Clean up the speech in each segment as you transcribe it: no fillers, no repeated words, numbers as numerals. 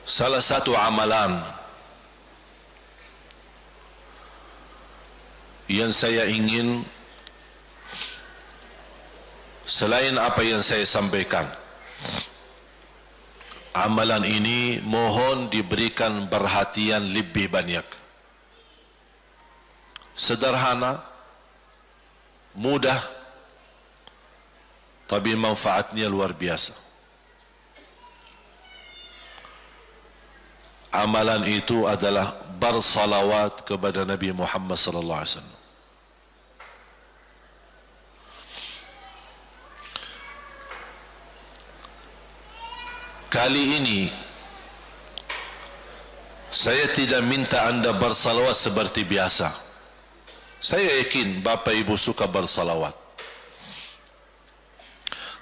Salah satu amalan yang saya ingin, selain apa yang saya sampaikan, amalan ini mohon diberikan perhatian lebih banyak. Sederhana, mudah, tapi manfaatnya luar biasa. Amalan itu adalah bersalawat kepada Nabi Muhammad sallallahu alaihi wasallam. Kali ini saya tidak minta anda bersalawat seperti biasa. Saya yakin Bapak Ibu suka bersalawat.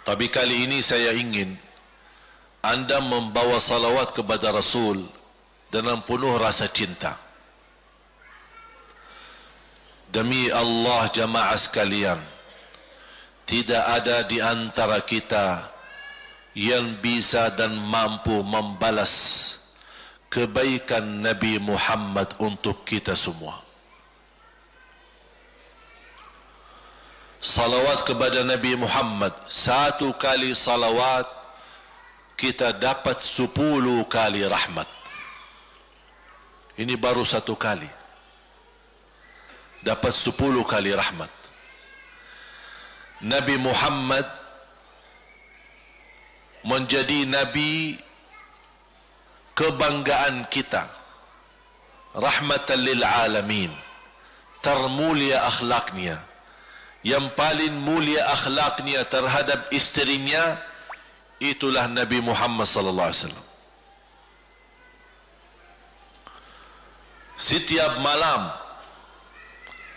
Tapi kali ini saya ingin anda membawa salawat kepada Rasul dengan penuh rasa cinta. Demi Allah jamaah sekalian, tidak ada di antara kita yang bisa dan mampu membalas kebaikan Nabi Muhammad untuk kita semua. Salawat kepada Nabi Muhammad, satu kali salawat kita dapat 10 kali rahmat. Ini baru satu kali, dapat 10 kali rahmat. Nabi Muhammad menjadi Nabi kebanggaan kita, rahmatan lil alamin, termulia akhlaknya. Yang paling mulia akhlaknya terhadap istrinya itulah Nabi Muhammad sallallahu alaihi wasallam. Setiap malam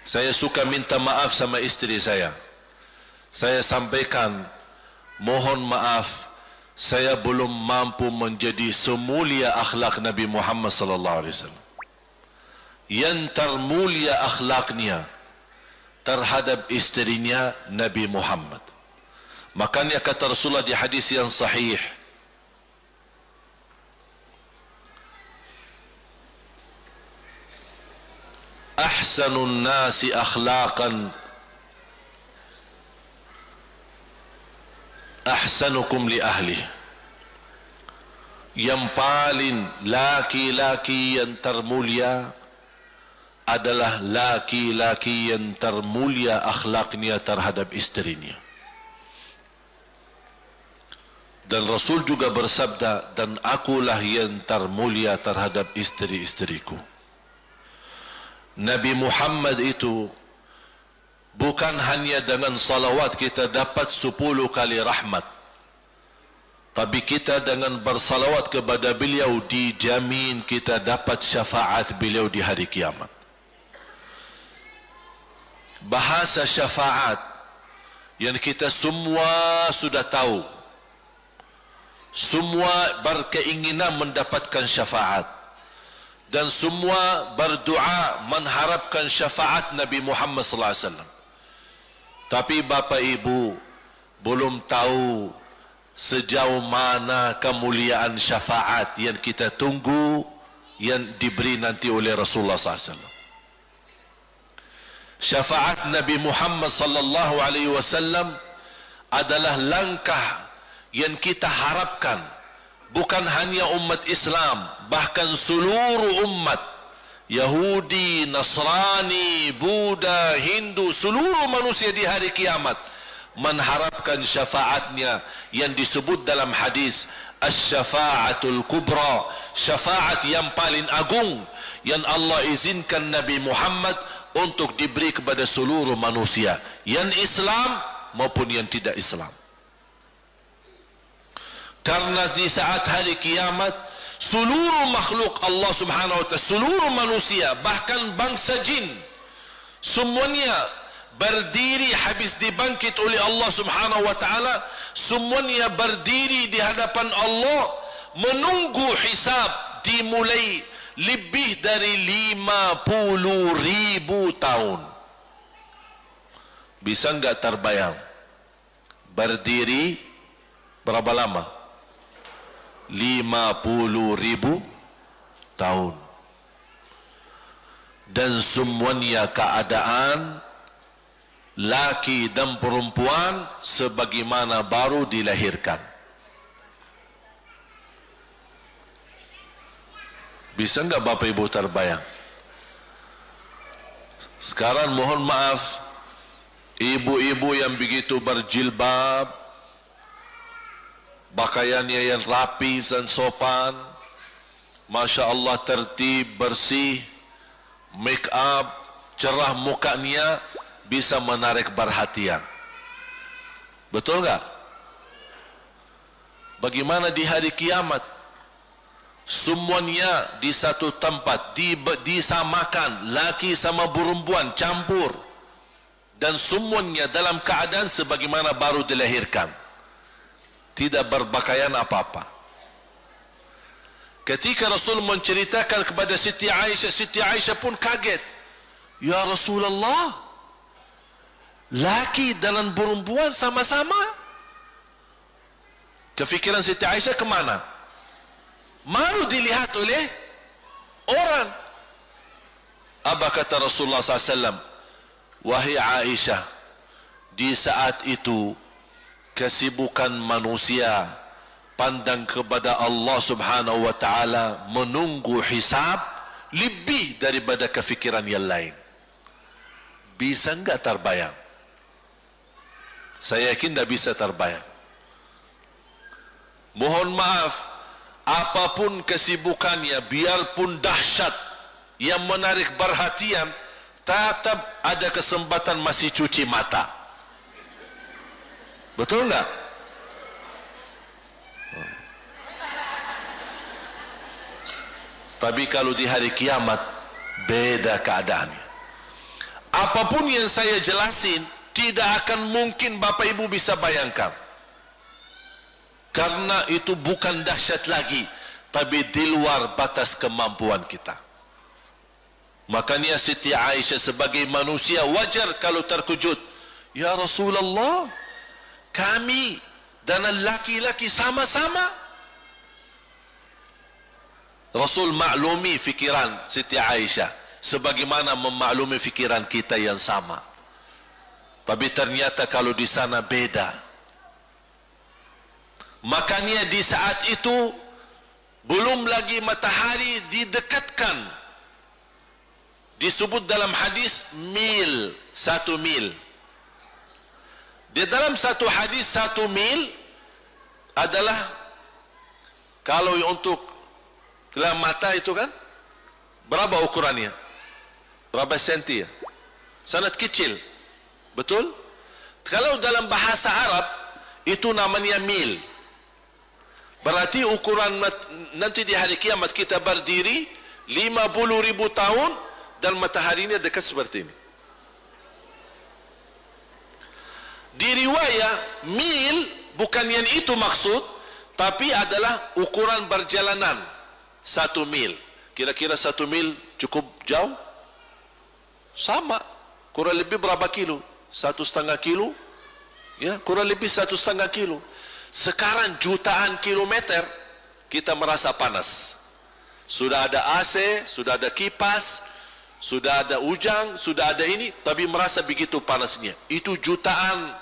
saya suka minta maaf sama istri saya. Saya sampaikan, mohon maaf, saya belum mampu menjadi semulia akhlak Nabi Muhammad sallallahu alaihi wasallam. Yang termulia akhlaknya terhadap istrinya Nabi Muhammad. Makanya kata Rasulullah di hadis yang sahih, ahsanun nasi akhlaqan ahsanukum li ahli. Yang paling laki-laki yang termulia adalah laki-laki yang termulia akhlaknya terhadap istrinya. Dan Rasul juga bersabda, dan akulah yang termulia terhadap istri-istriku. Nabi Muhammad itu bukan hanya dengan salawat kita dapat 10 kali rahmat, tapi kita dengan bersalawat kepada beliau dijamin kita dapat syafaat beliau di hari kiamat. Bahasa syafaat yang kita semua sudah tahu, semua berkeinginan mendapatkan syafaat, dan semua berdoa mengharapkan syafaat Nabi Muhammad sallallahu alaihi wasallam. Tapi Bapak Ibu belum tahu sejauh mana kemuliaan syafaat yang kita tunggu yang diberi nanti oleh Rasulullah sallallahu alaihi wasallam. Syafaat Nabi Muhammad sallallahu alaihi wasallam adalah langkah yang kita harapkan, bukan hanya umat Islam, bahkan seluruh umat, Yahudi, Nasrani, Buddha, Hindu, seluruh manusia di hari kiamat mengharapkan syafaatnya yang disebut dalam hadis asy-syafa'atul kubra, syafaat yang paling agung yang Allah izinkan Nabi Muhammad untuk diberi kepada seluruh manusia, yang Islam maupun yang tidak Islam. Karena di saat hari kiamat seluruh makhluk Allah subhanahu wa ta'ala, seluruh manusia, bahkan bangsa jin, semuanya berdiri habis dibangkit oleh Allah subhanahu wa ta'ala, semuanya berdiri di hadapan Allah menunggu hisab dimulai lebih dari 50.000 tahun. Bisa enggak terbayang berdiri berapa lama? 50,000 tahun. Dan semuanya keadaan laki dan perempuan sebagaimana baru dilahirkan. Bisa enggak Bapak Ibu terbayang? Sekarang mohon maaf, ibu-ibu yang begitu berjilbab, pakaiannya yang rapi dan sopan, Masya Allah, tertib, bersih, make up, cerah mukanya, bisa menarik perhatian. Betul enggak? Bagaimana di hari kiamat? Semuanya di satu tempat, disamakan, laki sama perempuan, campur. Dan semuanya dalam keadaan sebagaimana baru dilahirkan. Tidak berpakaian apa-apa. Ketika Rasul menceritakan kepada Siti Aisyah pun kaget. Ya Rasulullah, laki dan perempuan sama-sama. Kefikiran Siti Aisyah kemana? Malu dilihat oleh orang. Apa kata Rasulullah SAW? Wahai Aisyah, di saat itu kesibukan manusia pandang kepada Allah Subhanahu wa taala, menunggu hisab lebih daripada kefikiran yang lain. Bisa enggak terbayang? Saya yakin tidak bisa terbayang. Mohon maaf, apapun kesibukannya, biarpun dahsyat yang menarik perhatian, tetap ada kesempatan masih cuci mata. Betul enggak? Tapi kalau di hari kiamat, beda keadaannya. Apapun yang saya jelasin, tidak akan mungkin Bapak Ibu bisa bayangkan. Karena itu bukan dahsyat lagi, tapi di luar batas kemampuan kita. Makanya Siti Aisyah sebagai manusia wajar kalau terkejut. Ya Rasulullah, kami dan laki-laki sama-sama. Rasul maklumi fikiran Siti Aisyah sebagaimana memaklumi fikiran kita yang sama. Tapi ternyata kalau di sana beda. Makanya di saat itu belum lagi matahari didekatkan. Disebut dalam hadis mil, 1 mil. Di dalam satu hadis 1 mil adalah, kalau untuk dalam mata itu kan berapa ukurannya? Berapa senti ya? Sangat kecil. Betul? Kalau dalam bahasa Arab itu namanya mil. Berarti ukuran nanti di hari kiamat kita berdiri 50,000 tahun dan mataharinya dekat seperti ini. Di riwayat mil bukan yang itu maksud, tapi adalah ukuran perjalanan 1 mil. Kira-kira 1 mil cukup jauh? Sama. Kurang lebih berapa kilo? 1,5 kilo? Ya, kurang lebih 1,5 kilo. Sekarang jutaan kilometer kita merasa panas. Sudah ada AC, sudah ada kipas, sudah ada ujang, sudah ada ini, tapi merasa begitu panasnya. Itu jutaan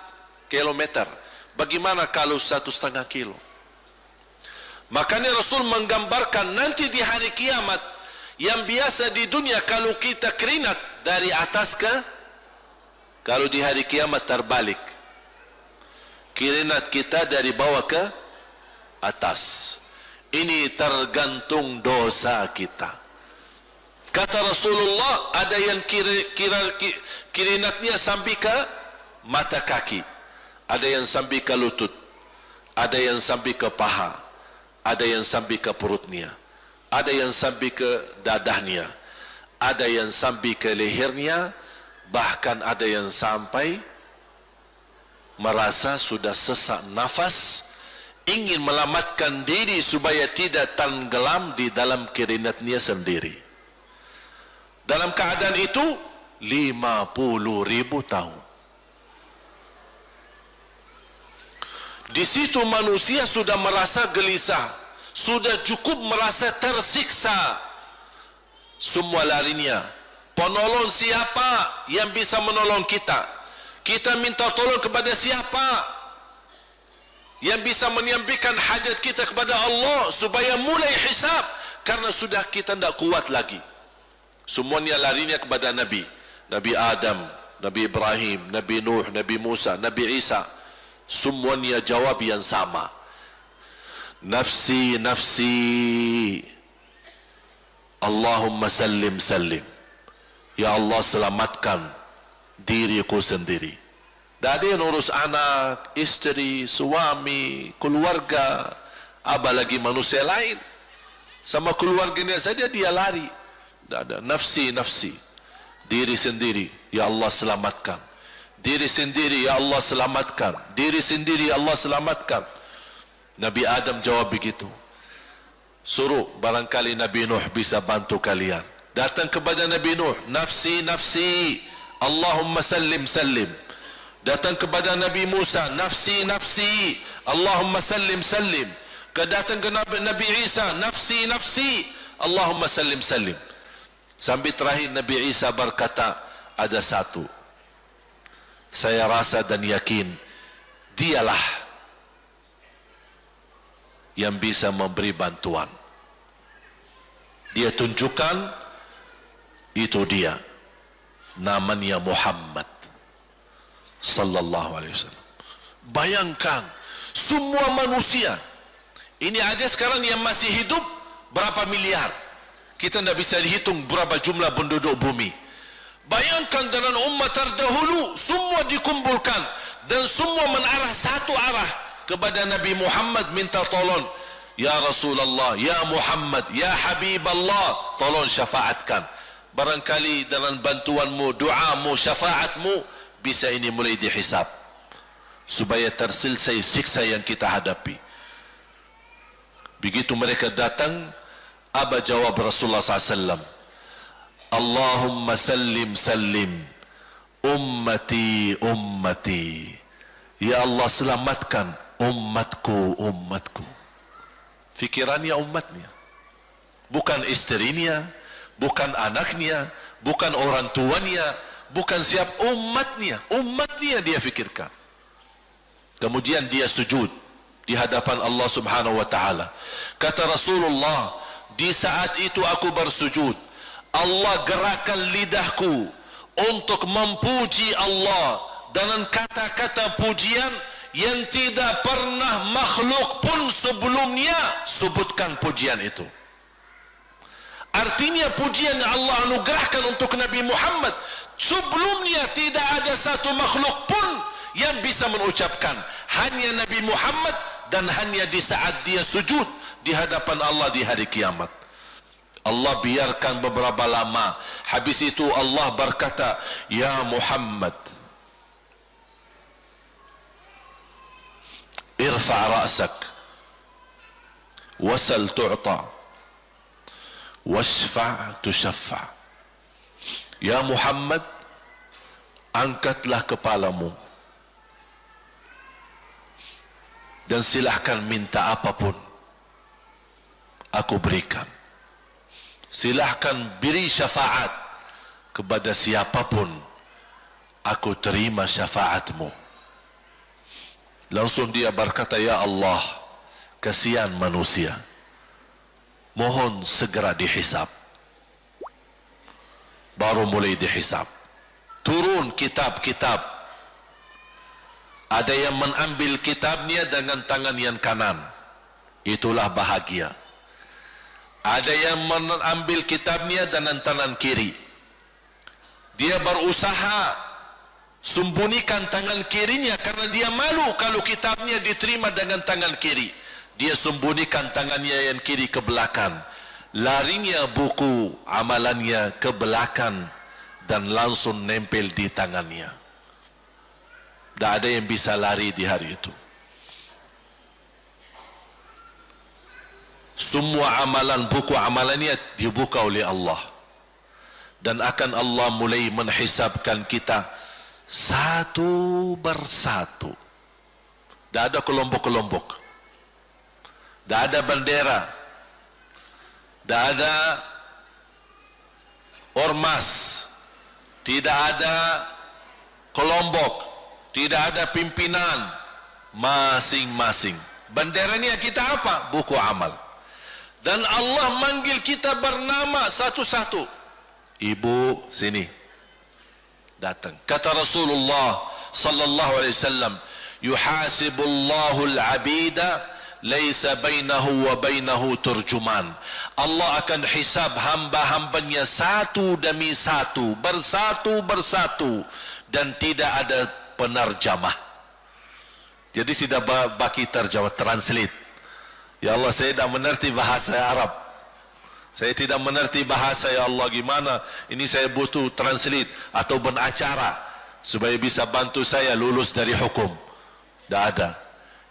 kilometer. Bagaimana kalau 1,5 kilo? Makanya Rasul menggambarkan nanti di hari kiamat, yang biasa di dunia kalau kita keringat dari atas ke, kalau di hari kiamat terbalik. Keringat kita dari bawah ke atas. Ini tergantung dosa kita. Kata Rasulullah, ada yang keringatnya sampai ke mata kaki, ada yang sampai ke lutut, ada yang sampai ke paha, ada yang sampai ke perutnya, ada yang sampai ke dadahnya, ada yang sampai ke lehernya, bahkan ada yang sampai merasa sudah sesak nafas, ingin melamatkan diri supaya tidak tenggelam di dalam keringatnya sendiri. Dalam keadaan itu 50,000 tahun. Di situ manusia sudah merasa gelisah, sudah cukup merasa tersiksa, semua larinya. Penolong siapa yang bisa menolong kita? Kita minta tolong kepada siapa yang bisa menyampaikan hajat kita kepada Allah supaya mulai hisab? Karena sudah kita tidak kuat lagi. Semuanya larinya kepada Nabi. Nabi Adam, Nabi Ibrahim, Nabi Nuh, Nabi Musa, Nabi Isa. Semuanya jawab yang sama. Nafsi, nafsi. Allahumma sallim, sallim. Ya Allah, selamatkan diriku sendiri. Tak ada yang urus anak, isteri, suami, keluarga, apa lagi manusia lain. Sama keluarganya saja dia lari. Tak ada. Nafsi, nafsi. Diri sendiri, ya Allah selamatkan. Diri sendiri, ya Allah selamatkan. Diri sendiri, ya Allah selamatkan. Nabi Adam jawab begitu. Suruh barangkali Nabi Nuh bisa bantu kalian. Datang kepada Nabi Nuh, nafsi, nafsi. Allahumma sallim, sallim. Datang kepada Nabi Musa, nafsi, nafsi. Allahumma sallim, sallim. Datang ke Nabi Isa, nafsi, nafsi. Allahumma sallim, sallim. Sampai terakhir Nabi Isa berkata, ada satu. Saya rasa dan yakin, dialah yang bisa memberi bantuan. Dia tunjukkan, itu dia. Namanya Muhammad sallallahu alaihi wasallam. Bayangkan, semua manusia. Ini ada sekarang yang masih hidup berapa miliar. Kita tidak bisa dihitung berapa jumlah penduduk bumi. Bayangkan dengan umat terdahulu, semua dikumpulkan dan semua menarah satu arah kepada Nabi Muhammad minta tolong. Ya Rasulullah, ya Muhammad, ya Habib Allah, tolong syafaatkan. Barangkali dengan bantuanmu, doamu, syafaatmu, bisa ini mulai dihisab. Supaya terselesai siksa yang kita hadapi. Begitu mereka datang, apa jawab Rasulullah SAW? Allahumma sallim, sallim. Ummati, ummati. Ya Allah selamatkan umatku, umatku. Fikirannya umatnya. Bukan istrinya, bukan anaknya, bukan orang tuanya, bukan siap umatnya. Umatnya dia fikirkan. Kemudian dia sujud di hadapan Allah Subhanahu wa taala. Kata Rasulullah, di saat itu aku bersujud, Allah gerakkan lidahku untuk memuji Allah dengan kata-kata pujian yang tidak pernah makhluk pun sebelumnya sebutkan pujian itu. Artinya pujian yang Allah anugerahkan untuk Nabi Muhammad sebelumnya tidak ada satu makhluk pun yang bisa mengucapkan. Hanya Nabi Muhammad, dan hanya di saat dia sujud di hadapan Allah di hari kiamat. Allah biarkan beberapa lama. Habis itu Allah berkata, ya Muhammad, irfa' ra'sak wasal tu'ta washfa' tushaffa'. Ya Muhammad, angkatlah kepalamu dan silahkan minta apapun, aku berikan. Silahkan beri syafaat kepada siapapun, aku terima syafaatmu. Langsung dia berkata, ya Allah, kasihan manusia, mohon segera dihisab. Baru mulai dihisab. Turun kitab-kitab. Ada yang mengambil kitabnya dengan tangan yang kanan, itulah bahagia. Ada yang mengambil kitabnya dengan tangan kiri. Dia berusaha sembunyikan tangan kirinya karena dia malu kalau kitabnya diterima dengan tangan kiri. Dia sembunyikan tangannya yang kiri ke belakang. Larinya buku amalannya ke belakang dan langsung nempel di tangannya. Tak ada yang bisa lari di hari itu. Semua amalan, buku amalannya dibuka oleh Allah. Dan akan Allah mulai menghisabkan kita satu persatu. Tak ada kelompok-kelompok. tidak ada bendera, tidak ada ormas, tidak ada kelompok, tidak ada pimpinan, masing-masing. Benderanya kita apa? Buku amal. Dan Allah manggil kita bernama satu-satu. Ibu, sini. Datang. Kata Rasulullah sallallahu alaihi wasallam, yuhasibullahu al-'abida laisa bainahu wa bainahu turjuman. Allah akan hisab hamba-hambanya satu demi satu, bersatu-bersatu, dan tidak ada penerjemah. Jadi tidak bagi terjemah, translate. Ya Allah, saya tidak mengerti bahasa Arab, saya tidak mengerti bahasa, ya Allah, gimana ini, saya butuh translate atau benacara supaya bisa bantu saya lulus dari hukum. Tidak ada.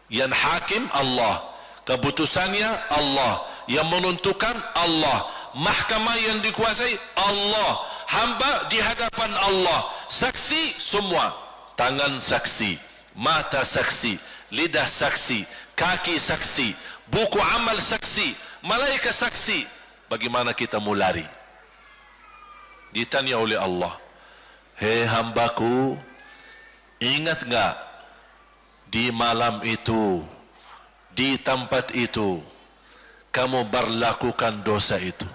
Yang hakim Allah, keputusannya Allah, yang menentukan Allah, mahkamah yang dikuasai Allah, hamba di hadapan Allah, saksi semua, tangan saksi, mata saksi, lidah saksi, kaki saksi, buku amal saksi, malaikat saksi. Bagaimana kita mau lari? Ditanya oleh Allah, hei hambaku, ingat enggak di malam itu, di tempat itu, kamu berlakukan dosa itu?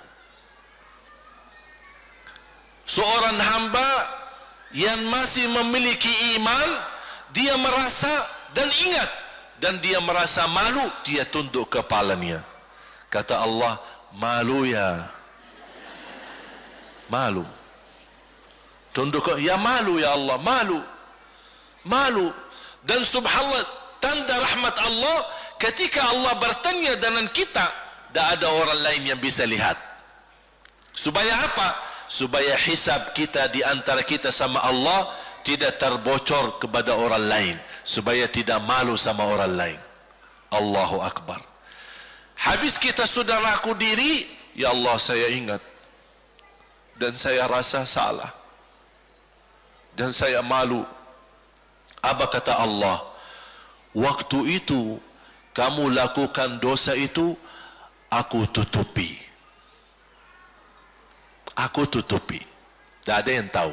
Seorang hamba yang masih memiliki iman, dia merasa dan ingat, dan dia merasa malu, dia tunduk kepalanya. Kata Allah, malu ya, malu. Tunduk, ya malu ya Allah, malu, malu. Dan subhanallah, tanda rahmat Allah, ketika Allah bertanya dengan kita, tidak ada orang lain yang bisa lihat. Supaya apa? Supaya hisab kita di antara kita sama Allah tidak terbocor kepada orang lain, supaya tidak malu sama orang lain. Allahu Akbar. Habis kita sudah laku diri, ya Allah, saya ingat dan saya rasa salah dan saya malu. Apa kata Allah? Waktu itu kamu lakukan dosa itu, aku tutupi. Aku tutupi. Tak ada yang tahu.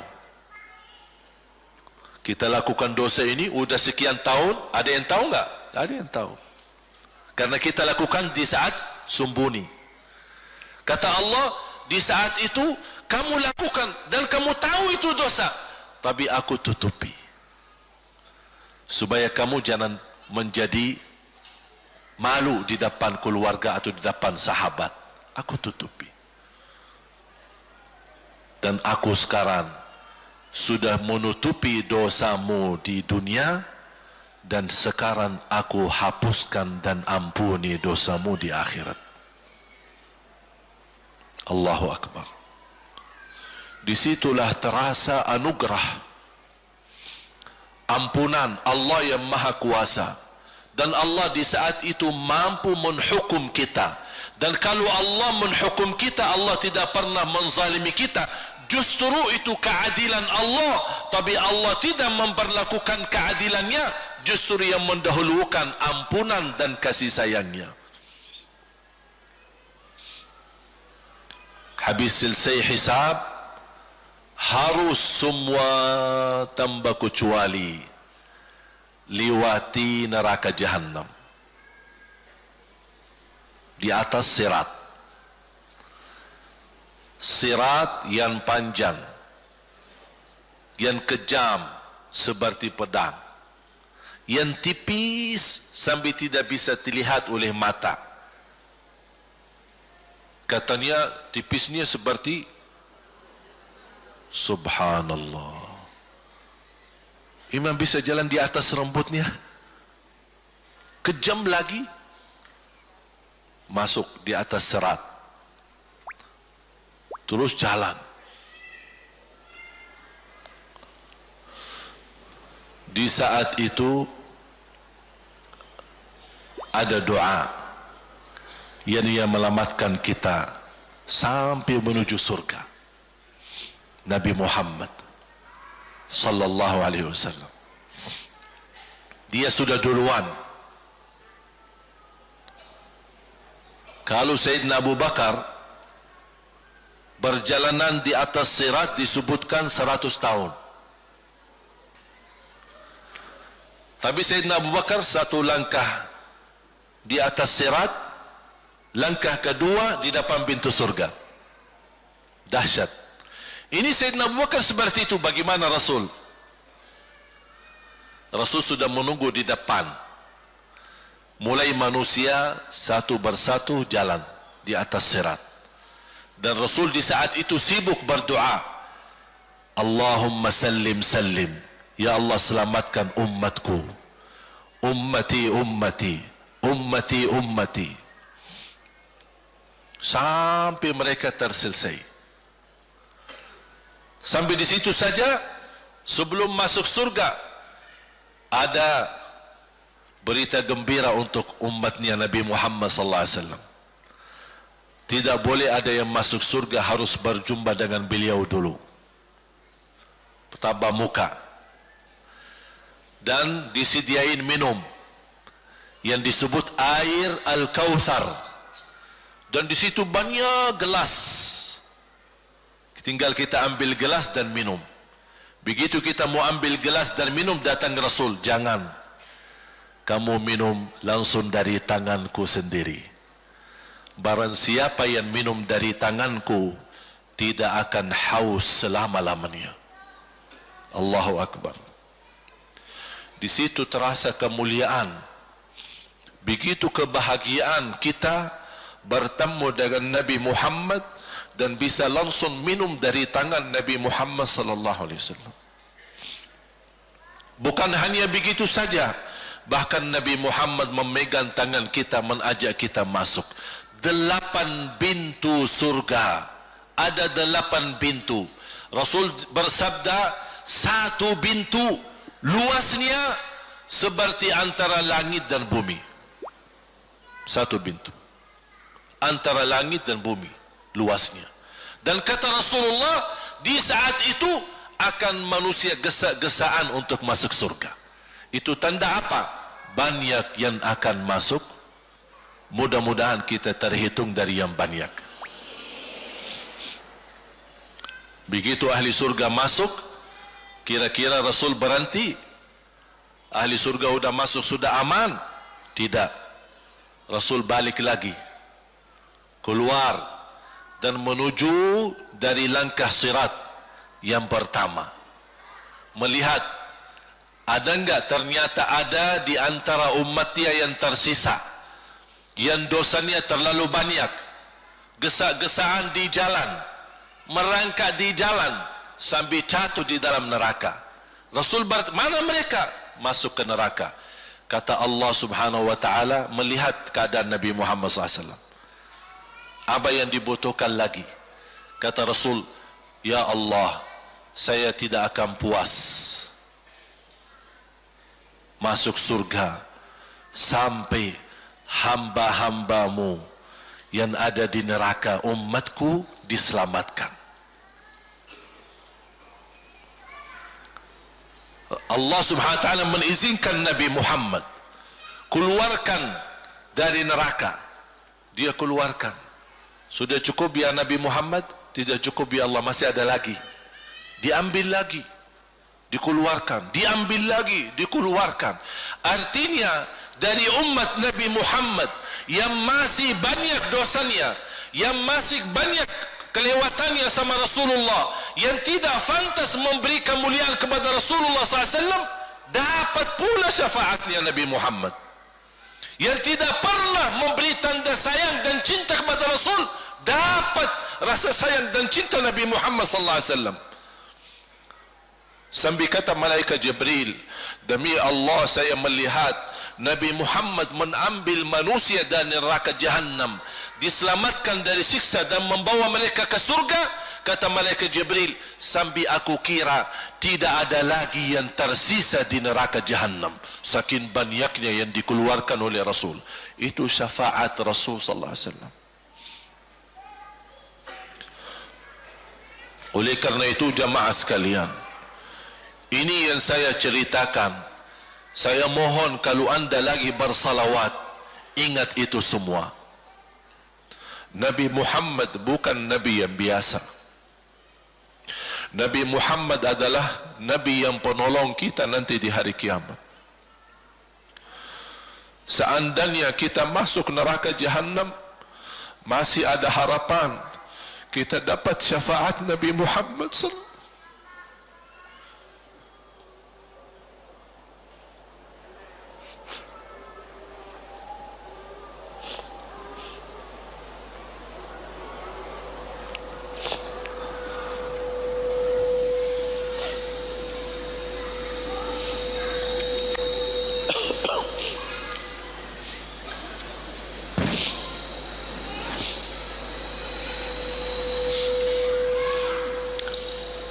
Kita lakukan dosa ini udah sekian tahun, ada yang tahu enggak? Tak ada yang tahu. Karena kita lakukan di saat sembunyi. Kata Allah, di saat itu kamu lakukan dan kamu tahu itu dosa, tapi aku tutupi. Supaya kamu jangan menjadi malu di depan keluarga atau di depan sahabat. Aku tutupi. Dan aku sekarang sudah menutupi dosamu di dunia, dan sekarang aku hapuskan dan ampuni dosamu di akhirat. Allahu Akbar. Disitulah terasa anugerah, ampunan Allah yang maha kuasa. Dan Allah di saat itu mampu menghukum kita. Dan kalau Allah menghukum kita, Allah tidak pernah menzalimi kita. Justru itu keadilan Allah. Tapi Allah tidak memperlakukan keadilannya, justru yang mendahulukan ampunan dan kasih sayangnya. Habis selesai hisab, harus semua tanpa kecuali liwati neraka Jahannam di atas sirat. Sirat yang panjang, yang kejam seperti pedang, yang tipis sampai tidak bisa dilihat oleh mata. Katanya tipisnya seperti, subhanallah, imam bisa jalan di atas rambutnya. Kejam lagi, masuk di atas serat, terus jalan. Di saat itu ada doa yang menyelamatkan kita sampai menuju surga. Nabi Muhammad sallallahu alaihi wasallam, dia sudah duluan. Kalau Sayyidina Abu Bakar berjalanan di atas sirat disebutkan 100 tahun. Tapi Sayyidina Abu Bakar satu langkah di atas sirat, langkah kedua di depan pintu surga. Dahsyat. Ini Sayyidina Abu Bakar seperti itu. Bagaimana Rasul? Rasul sudah menunggu di depan. Mulai manusia satu persatu jalan di atas sirat. Dan Rasul di saat itu sibuk berdoa. Allahumma sallim sallim. Ya Allah selamatkan umatku. Ummati ummati. Ummati ummati. Sampai mereka terselesai. Sampai di situ saja. Sebelum masuk surga, ada berita gembira untuk umatnya Nabi Muhammad sallallahu alaihi wasallam. Tidak boleh ada yang masuk surga harus berjumpa dengan beliau dulu. Pertama muka. Dan disediain minum yang disebut air Al-Kautsar. Dan di situ banyak gelas. Tinggal kita ambil gelas dan minum. Begitu kita mau ambil gelas dan minum, datang Rasul. Jangan. Kamu minum langsung dari tanganku sendiri. Barang siapa yang minum dari tanganku tidak akan haus selama-lamanya. Allahu Akbar. Di situ terasa kemuliaan. Begitu kebahagiaan kita bertemu dengan Nabi Muhammad dan bisa langsung minum dari tangan Nabi Muhammad sallallahu alaihi wasallam. Bukan hanya begitu saja, bahkan Nabi Muhammad memegang tangan kita, mengajak kita masuk. 8 pintu surga. Ada 8 pintu. Rasul bersabda, 1 pintu luasnya seperti antara langit dan bumi. 1 pintu antara langit dan bumi luasnya. Dan kata Rasulullah, di saat itu akan manusia gesa-gesaan untuk masuk surga. Itu tanda apa? Banyak yang akan masuk. Mudah-mudahan kita terhitung dari yang banyak. Begitu ahli surga masuk, kira-kira Rasul berhenti. Ahli surga sudah masuk, sudah aman? Tidak. Rasul balik lagi, keluar dan menuju dari langkah sirat yang pertama. Melihat ada enggak ternyata ada di antara umatnya yang tersisa, yang dosanya terlalu banyak, gesa-gesaan di jalan, merangkak di jalan sampai jatuh di dalam neraka. Rasul mana mereka? Masuk ke neraka. Kata Allah subhanahu wa ta'ala melihat keadaan Nabi Muhammad SAW. Apa yang dibutuhkan lagi? Kata Rasul, Ya Allah, saya tidak akan puas masuk surga sampai hamba-hambamu yang ada di neraka umatku diselamatkan. Allah subhanahu wa ta'ala mengizinkan Nabi Muhammad keluarkan dari neraka. Dia keluarkan. Sudah cukup ya Nabi Muhammad? Tidak cukup ya Allah, masih ada lagi. Diambil lagi, dikeluarkan, diambil lagi, dikeluarkan. Artinya dari umat Nabi Muhammad yang masih banyak dosanya, yang masih banyak kelewatannya sama Rasulullah, yang tidak pantas memberi kemuliaan kepada Rasulullah SAW, dapat pula syafaatnya Nabi Muhammad. Yang tidak pernah memberi tanda sayang dan cinta kepada Rasul, dapat rasa sayang dan cinta Nabi Muhammad SAW. Sambil kata malaikat Jibril, demi Allah saya melihat Nabi Muhammad mengambil manusia dari neraka Jahannam, diselamatkan dari siksa dan membawa mereka ke surga. Kata malaikat Jibril, sambil aku kira tidak ada lagi yang tersisa di neraka Jahannam, saking banyaknya yang dikeluarkan oleh Rasul. Itu syafaat Rasul sallallahu alaihi wasallam. Oleh karena itu jamaah sekalian, ini yang saya ceritakan. Saya mohon kalau anda lagi bersalawat, ingat itu semua. Nabi Muhammad bukan Nabi yang biasa. Nabi Muhammad adalah Nabi yang penolong kita nanti di hari kiamat. Seandainya kita masuk neraka Jahannam, masih ada harapan kita dapat syafaat Nabi Muhammad sallallahu.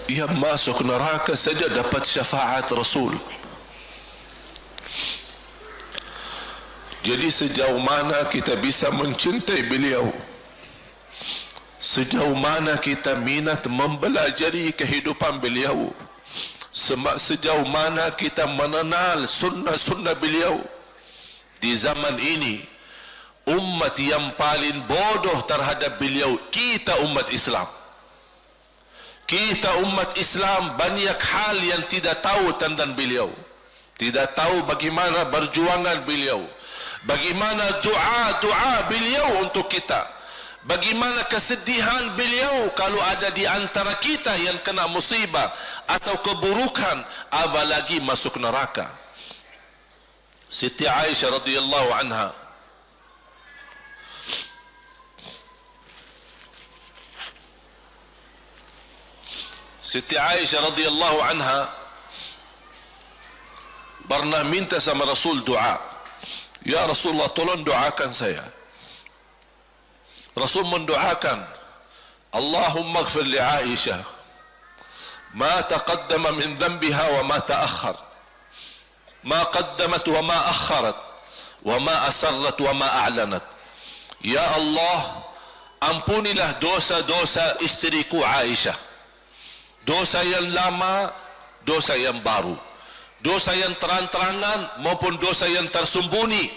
Yang masuk neraka saja dapat syafaat Rasul. Jadi sejauh mana kita bisa mencintai beliau, sejauh mana kita minat mempelajari kehidupan beliau, sejauh mana kita mengenal sunnah-sunnah beliau. Di zaman ini, umat yang paling bodoh terhadap beliau kita umat Islam. Kita umat Islam banyak hal yang tidak tahu tentang beliau, tidak tahu bagaimana perjuangan beliau, bagaimana doa beliau untuk kita, bagaimana kesedihan beliau kalau ada di antara kita yang kena musibah atau keburukan, apalagi masuk neraka. Siti Aisyah radhiyallahu anha Siti Aisyah radhiyallahu anha pernah minta sama Rasul doa. Ya Rasulullah, tolong doakan saya. Rasul mendoakan, Allahumma ighfir li Aisyah ma taqaddama min dhanbiha wa ma ta'akhkhar, ma qaddamat wa ma akharat, wa ma asarrat wa ma a'lanat. Ya Allah, ampunilah dosa-dosa istriku Aisyah, dosa yang lama, dosa yang baru, dosa yang terang-terangan maupun dosa yang tersembunyi.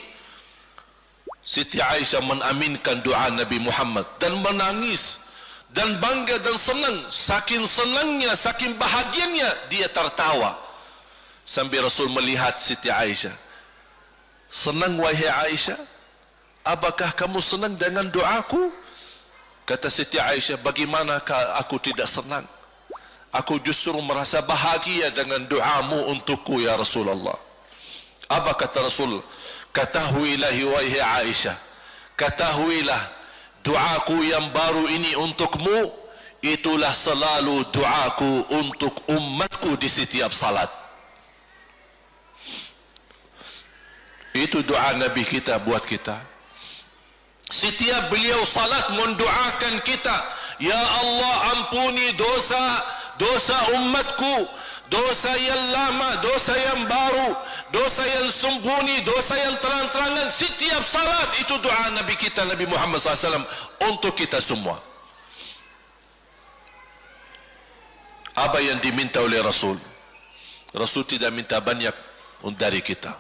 Siti Aisyah menaminkan doa Nabi Muhammad dan menangis dan bangga dan senang. Saking senangnya, saking bahagianya, dia tertawa sambil Rasul melihat Siti Aisyah. Senang wahai Aisyah? Apakah kamu senang dengan doaku? Kata Siti Aisyah, bagaimanakah aku tidak senang? Aku justru merasa bahagia dengan doamu untukku ya Rasulullah. Apa kata Rasul? Ketahuilah wahai Aisyah, ketahuilah doaku yang baru ini untukmu, itulah selalu doaku untuk umatku di setiap salat. Itu doa Nabi kita buat kita. Setiap beliau salat mendoakan kita, ya Allah ampuni dosa umatku, dosa yang lama, dosa yang baru, dosa yang sembunyi, dosa yang terang-terangan. Setiap salat itu doa Nabi kita, Nabi Muhammad SAW untuk kita semua. Apa yang diminta oleh Rasul? Rasul tidak minta banyak dari kita.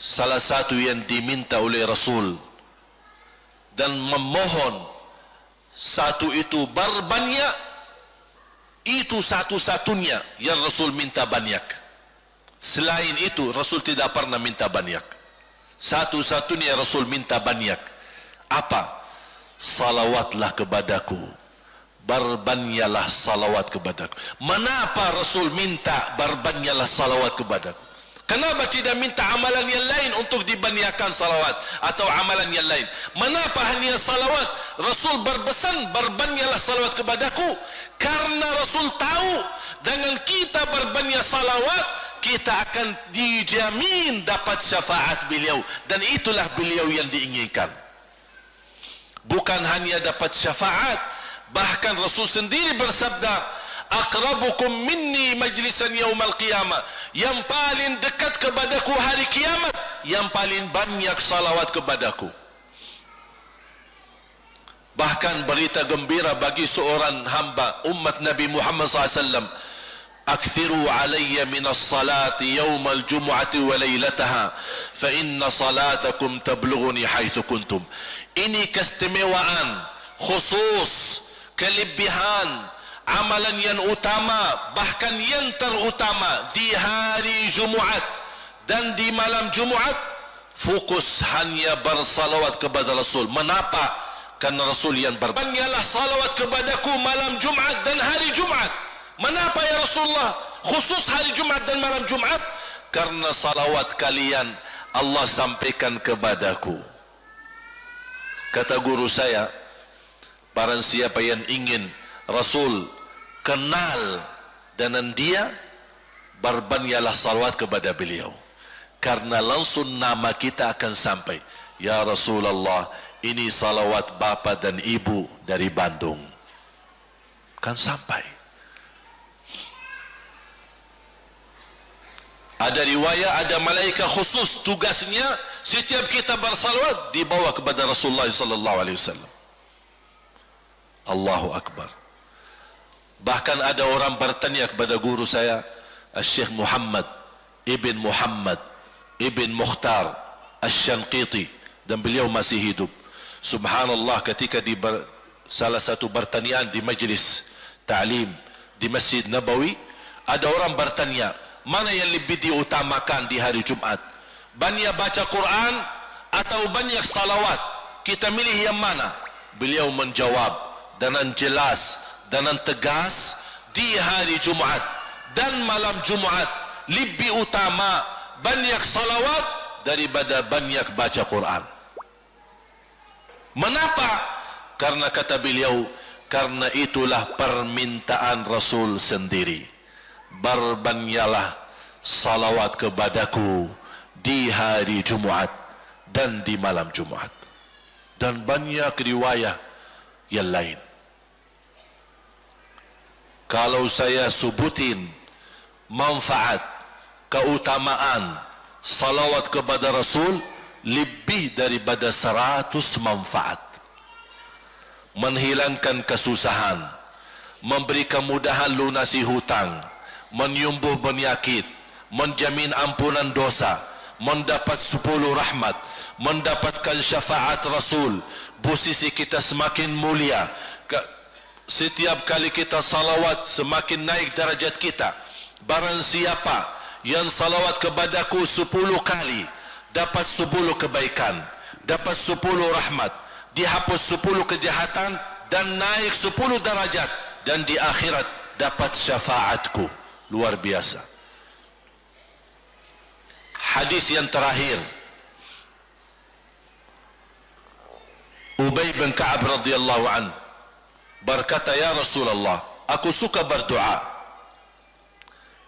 Salah satu yang diminta oleh Rasul dan memohon, satu itu berbanyak, itu satu-satunya yang Rasul minta banyak. Selain itu Rasul tidak pernah minta banyak. Satu-satunya Rasul minta banyak. Apa? Salawatlah kepadaku, berbanyaklah salawat kepadaku. Mengapa Rasul minta berbanyaklah salawat kepadaku? Kenapa tidak minta amalan yang lain untuk dibanyakkan salawat atau amalan yang lain? Mengapa hanya salawat? Rasul berpesan berbanyaklah salawat kepadaku, karena Rasul tahu dengan kita berbanyak salawat kita akan dijamin dapat syafaat beliau, dan itulah beliau yang diinginkan. Bukan hanya dapat syafaat, bahkan Rasul sendiri bersabda, aqrabukum minni majlisan yaumal qiyamah, yang paling dekat kepadaku hari kiamat, yang paling banyak salawat kepadaku. Bahkan berita gembira bagi seorang hamba umat Nabi Muhammad SAW, akthiru alayya minas salati yawmal jumu'ati wa laylataha fa inna salatakum tablughuni haitsu kuntum. Ini keistimewaan khusus, kelebihan amalan yang utama, bahkan yang terutama di hari Jumaat dan di malam Jumaat, fokus hanya bersalawat kepada Rasul. Mengapa? Karena Rasul yang berbanyalah salawat kepadaku malam Jumaat dan hari Jumaat. Mengapa ya Rasulullah khusus hari Jumaat dan malam Jumaat? Karena salawat kalian Allah sampaikan kepadaku. Kata guru saya, barang siapa yang ingin Rasul kenal dengan dia, berbanyalah salawat kepada beliau, karena langsung nama kita akan sampai. Ya Rasulullah, ini salawat bapa dan ibu dari Bandung, kan sampai. Ada riwayat, ada malaikat khusus tugasnya setiap kita bersalawat dibawa kepada Rasulullah sallallahu alaihi wasallam. Allahu akbar. Bahkan ada orang bertanya kepada guru saya, Syekh Muhammad Ibn Mukhtar Asy-Syanqiti, dan beliau masih hidup. Subhanallah, ketika di salah satu pertanyaan di majlis ta'lim di Masjid Nabawi, ada orang bertanya, mana yang lebih diutamakan di hari Jumat? Banyak baca Quran atau banyak salawat? Kita milih yang mana? Beliau menjawab dengan jelas, dengan tegas, di hari Jumat dan malam Jumat lebih utama banyak salawat daripada banyak baca Quran. Mengapa? Karena kata beliau, karena itulah permintaan Rasul sendiri. Berbanyaklah salawat kepadaku di hari Jumaat dan di malam Jumaat. Dan banyak riwayat yang lain. Kalau saya sebutin manfaat, keutamaan salawat kepada Rasul, lebih daripada 100 manfaat. Menghilangkan kesusahan, memberi kemudahan lunasi hutang, menyembuh penyakit, menjamin ampunan dosa, mendapat 10 rahmat, mendapatkan syafaat Rasul, posisi kita semakin mulia. Setiap kali kita salawat, semakin naik darajat kita. Barang siapa yang salawat kepadaku 10 kali, dapat 10 kebaikan, dapat 10 rahmat, dihapus 10 kejahatan, dan naik 10 darajat, dan di akhirat dapat syafaatku. Luar biasa. Hadis yang terakhir, Ubay bin Ka'ab radhiyallahu an berkata, ya Rasulullah, aku suka berdoa.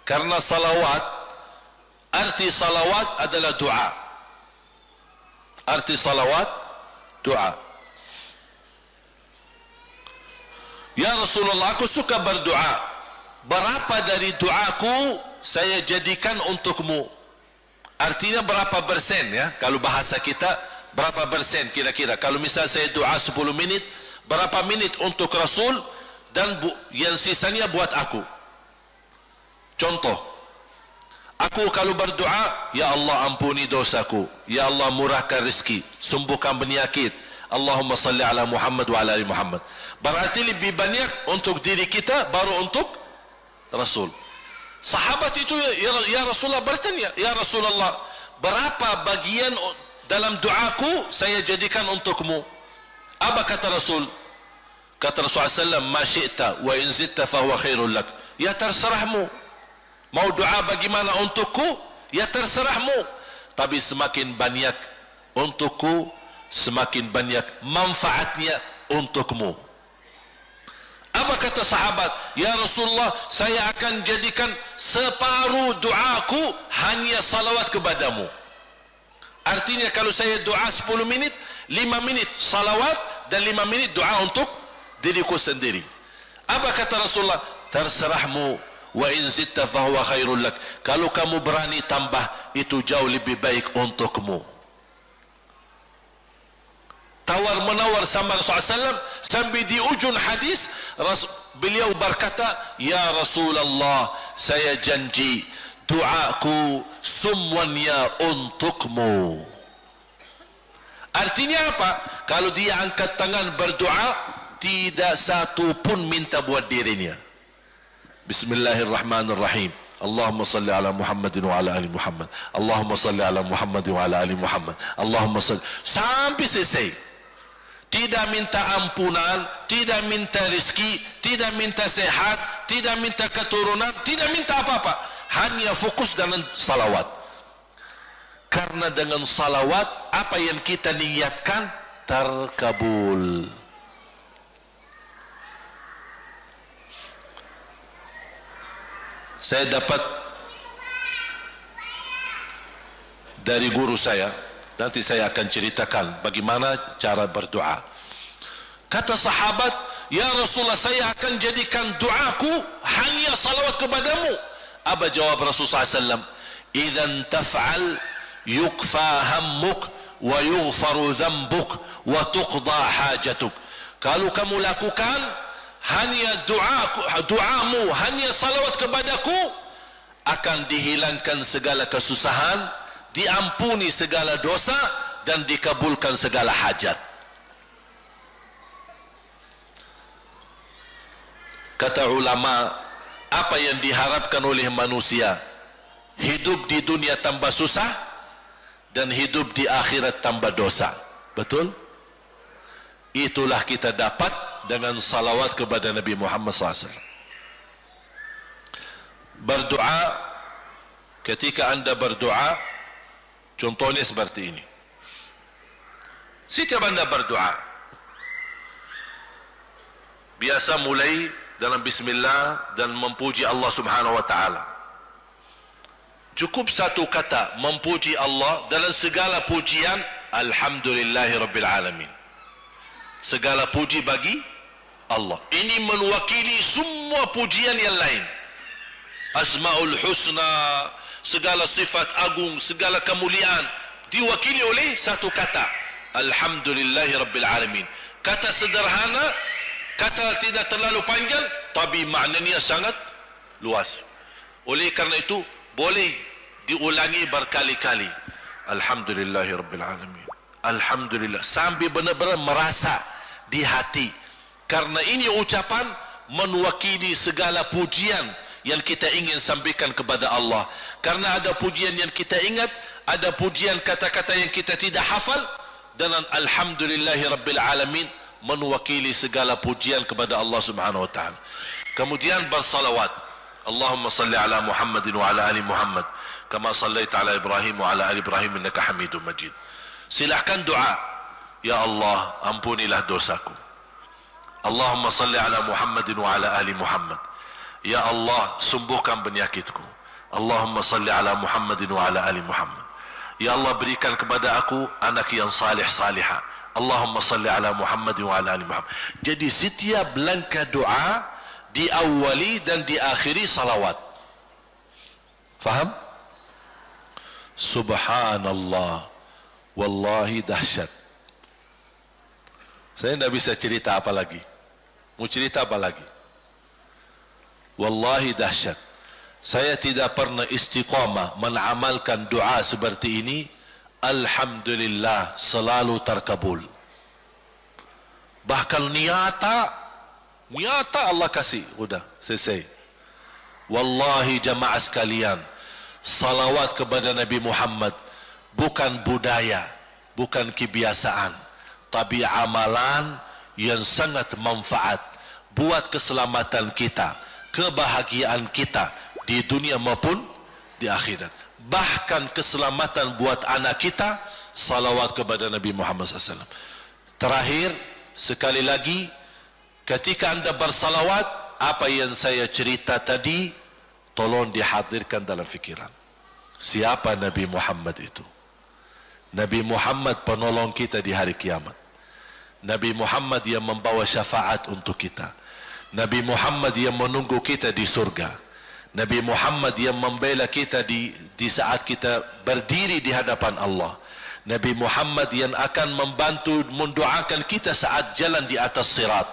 Karena salawat, arti salawat adalah doa. Arti salawat, doa. Ya Rasulullah, aku suka berdoa. Berapa dari doaku saya jadikan untukmu? Artinya berapa persen ya? Kalau bahasa kita, berapa persen kira-kira? Kalau misal saya doa 10 menit, berapa menit untuk Rasul, dan yang sisanya buat aku? Contoh, aku kalau berdoa, ya Allah ampuni dosaku, ya Allah murahkan rezeki, sembuhkan penyakit, Allahumma salli ala Muhammad wa ala ali Muhammad. Berarti lebih banyak untuk diri kita, baru untuk Rasul. Sahabat itu ya Rasulullah bertanya, ya Rasulullah, berapa bagian dalam doaku saya jadikan untukmu? Apa kata Rasul? Kata Rasulullah SAW, ma syi'ta wa in zidta fahuwa khairul lak. Ya terserahmu. Mau doa bagaimana untukku? Ya terserahmu. Tapi semakin banyak untukku, semakin banyak manfaatnya untukmu. Apa kata sahabat? Ya Rasulullah, saya akan jadikan separuh doaku hanya salawat kepadamu. Artinya kalau saya doa 10 menit, 5 menit salawat, dan 5 menit doa untuk diriku sendiri. Apa kata Rasulullah? Terserahmu. Wa in zitta fahuwa khairul lak. Kalau kamu berani tambah, itu jauh lebih baik untukmu. Tawar menawar sama Rasulullah SAW, sampai di ujung hadis beliau berkata, ya Rasulullah, saya janji doaku semuanya untukmu. Artinya apa? Kalau dia angkat tangan berdoa, tidak satu pun minta buat dirinya. Bismillahirrahmanirrahim. Allahumma salli ala Muhammadin wa ala ali Muhammad. Allahumma salli ala Muhammadin wa ala ali Muhammad. Allahumma salli. Sampai selesai. Tidak minta ampunan, tidak minta rezeki, tidak minta sehat, tidak minta keturunan, tidak minta apa-apa. Hanya fokus dengan salawat. Karena dengan salawat, apa yang kita niatkan terkabul. Saya dapat dari guru saya, nanti saya akan ceritakan bagaimana cara berdoa. Kata sahabat, ya Rasulullah, saya akan jadikan doaku hanya salawat kepadamu. Apa jawab Rasulullah SAW? Idzan taf'al yukfa hammuk wa yughfaru dhanbuk wa tuqda hajatuk. Kalau kamu lakukan hanya doamu, hanya salawat kepadaku, akan dihilangkan segala kesusahan, diampuni segala dosa, dan dikabulkan segala hajat. Kata ulama, apa yang diharapkan oleh manusia? Hidup di dunia tambah susah dan hidup di akhirat tambah dosa. Betul? Itulah kita dapat dengan salawat kepada Nabi Muhammad SAW. Berdoa, ketika anda berdoa, contohnya seperti ini. Setiap anda berdoa, biasa mulai dalam bismillah dan memuji Allah Subhanahu wa taala. Cukup satu kata memuji Allah dalam segala pujian, alhamdulillahi rabbil alamin. Segala puji bagi Allah. Ini mewakili semua pujian yang lain. Asmaul husna, segala sifat agung, segala kemuliaan diwakili oleh satu kata, alhamdulillahi rabbil alamin. Kata sederhana, kata tidak terlalu panjang, tapi maknanya sangat luas. Oleh karena itu boleh diulangi berkali-kali. Alhamdulillahi rabbil alamin. Alhamdulillah, sampai benar-benar merasa di hati. Karena ini ucapan mewakili segala pujian yang kita ingin sampaikan kepada Allah. Karena ada pujian yang kita ingat, ada pujian kata-kata yang kita tidak hafal, dan alhamdulillahi rabbil alamin mewakili segala pujian kepada Allah Subhanahu wa taala. Kemudian bersalawat. Allahumma salli ala Muhammadin wa ala ali Muhammad kama sallaita ala Ibrahim wa ala ali Ibrahim innaka Hamidum Majid. Silakan doa. Ya Allah, ampunilah dosaku. Allahumma salli ala Muhammadin wa ala ali Muhammad. Ya Allah, sembuhkan penyakitku. Allahumma salli ala Muhammadin wa ala ali Muhammad. Ya Allah, berikan kepada aku anak yang salih salihah. Allahumma salli ala Muhammadin wa ala ali Muhammad. Jadi setiap langkah doa diawali dan diakhiri salawat. Faham? Subhanallah, wallahi dahsyat. Saya tidak bisa cerita apa lagi. Mau cerita apa lagi? Wallahi dahsyat. Saya tidak pernah istiqamah mengamalkan doa seperti ini. Alhamdulillah, selalu terkabul. Bahkan nyata Allah kasih. Udah, selesai. Wallahi jamaah sekalian, salawat kepada Nabi Muhammad bukan budaya, bukan kebiasaan, tapi amalan yang sangat manfaat buat keselamatan kita, kebahagiaan kita di dunia maupun di akhirat. Bahkan keselamatan buat anak kita, salawat kepada Nabi Muhammad SAW. Terakhir, sekali lagi, ketika anda bersalawat, apa yang saya cerita tadi, tolong dihadirkan dalam fikiran. Siapa Nabi Muhammad itu? Nabi Muhammad penolong kita di hari kiamat. Nabi Muhammad yang membawa syafaat untuk kita. Nabi Muhammad yang menunggu kita di surga. Nabi Muhammad yang membela kita di saat kita berdiri di hadapan Allah. Nabi Muhammad yang akan membantu mendoakan kita saat jalan di atas sirat.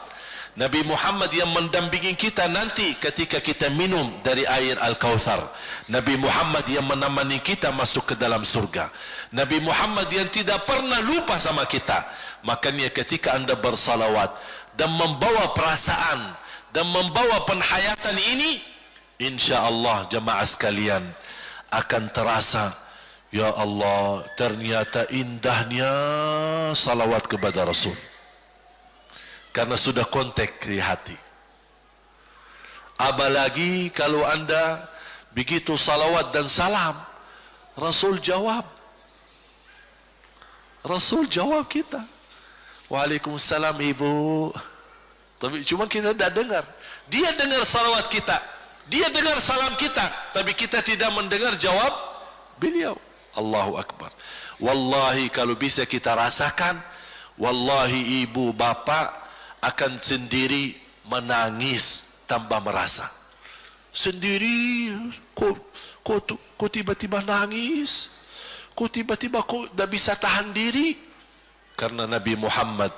Nabi Muhammad yang mendampingi kita nanti ketika kita minum dari air Al-Kautsar. Nabi Muhammad yang menemani kita masuk ke dalam surga. Nabi Muhammad yang tidak pernah lupa sama kita. Makanya ketika anda bersalawat dan membawa perasaan dan membawa penghayatan ini, insya-Allah jemaah sekalian akan terasa, ya Allah, ternyata indahnya salawat kepada Rasul. Karena sudah kontak di hati. Apalagi kalau anda begitu salawat dan salam, Rasul jawab. Rasul jawab kita. Waalaikumsalam ibu. Tapi cuma kita tidak dengar. Dia dengar salawat kita, dia dengar salam kita, tapi kita tidak mendengar jawab beliau. Allahu Akbar. Wallahi kalau bisa kita rasakan, wallahi ibu bapak akan sendiri menangis tanpa merasa. Sendiri, kok tiba-tiba nangis? Kok tiba-tiba kok tidak bisa tahan diri? Karena Nabi Muhammad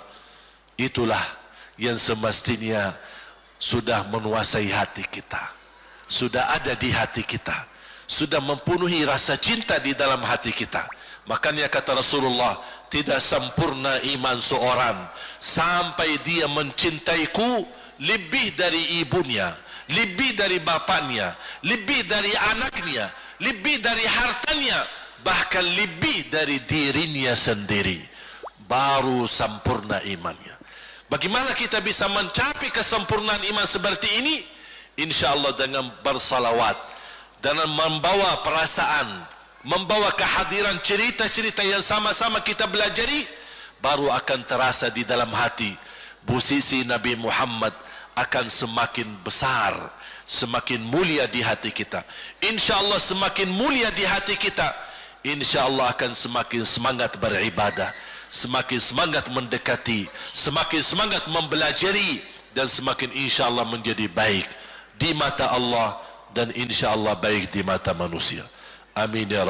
itulah yang semestinya sudah menguasai hati kita, sudah ada di hati kita, sudah mempenuhi rasa cinta di dalam hati kita. Makanya kata Rasulullah, tidak sempurna iman seorang sampai dia mencintaiku lebih dari ibunya, lebih dari bapaknya, lebih dari anaknya, lebih dari hartanya, bahkan lebih dari dirinya sendiri. Baru sempurna imannya. Bagaimana kita bisa mencapai kesempurnaan iman seperti ini? InsyaAllah dengan bersalawat, dengan membawa perasaan, membawa kehadiran cerita-cerita yang sama-sama kita belajari, baru akan terasa di dalam hati posisi Nabi Muhammad akan semakin besar, semakin mulia di hati kita. InsyaAllah semakin mulia di hati kita, InsyaAllah akan semakin semangat beribadah, semakin semangat mendekati, semakin semangat mempelajari, dan semakin insyaAllah menjadi baik di mata Allah dan insyaAllah baik di mata manusia. Amin ya Rabb.